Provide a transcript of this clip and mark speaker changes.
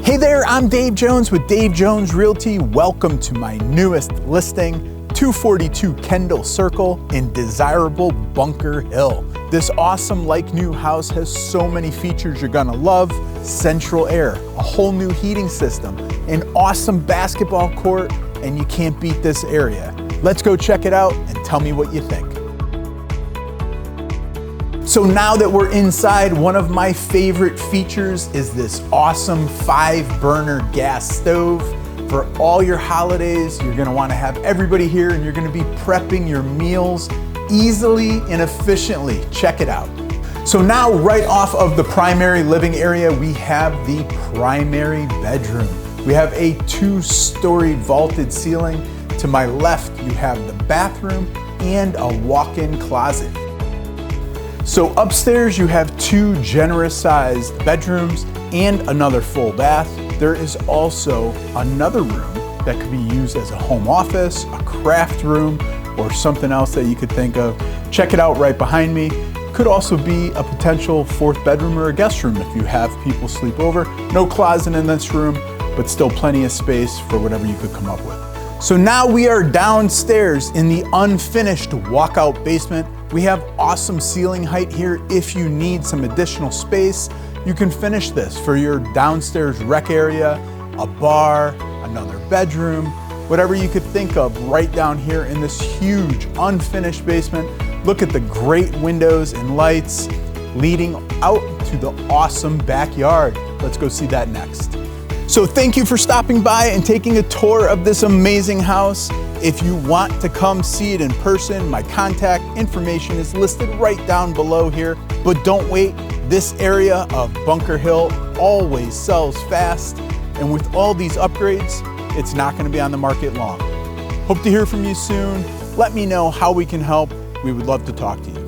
Speaker 1: Hey there, I'm Dave Jones with Dave Jones Realty. Welcome to my newest listing, 242 Kendall Circle in desirable Bunker Hill. This awesome like new house has so many features you're gonna love. Central air, a whole new heating system, an awesome basketball court, and you can't beat this area. Let's go check it out and tell me what you think. So now that we're inside, one of my favorite features is this awesome 5-burner gas stove. For all your holidays, you're gonna wanna have everybody here and you're gonna be prepping your meals easily and efficiently. Check it out. So now right off of the primary living area, we have the primary bedroom. We have a 2-story vaulted ceiling. To my left, you have the bathroom and a walk-in closet. So upstairs you have 2 generous sized bedrooms and another full bath. There is also another room that could be used as a home office, a craft room, or something else that you could think of. Check it out right behind me. Could also be a potential 4th bedroom or a guest room if you have people sleep over. No closet in this room, but still plenty of space for whatever you could come up with. So now we are downstairs in the unfinished walkout basement. We have awesome ceiling height here. If you need some additional space, you can finish this for your downstairs rec area, a bar, another bedroom, whatever you could think of right down here in this huge unfinished basement. Look at the great windows and lights leading out to the awesome backyard. Let's go see that next. So thank you for stopping by and taking a tour of this amazing house. If you want to come see it in person, my contact information is listed right down below here. But don't wait, this area of Bunker Hill always sells fast. And with all these upgrades, it's not going to be on the market long. Hope to hear from you soon. Let me know how we can help. We would love to talk to you.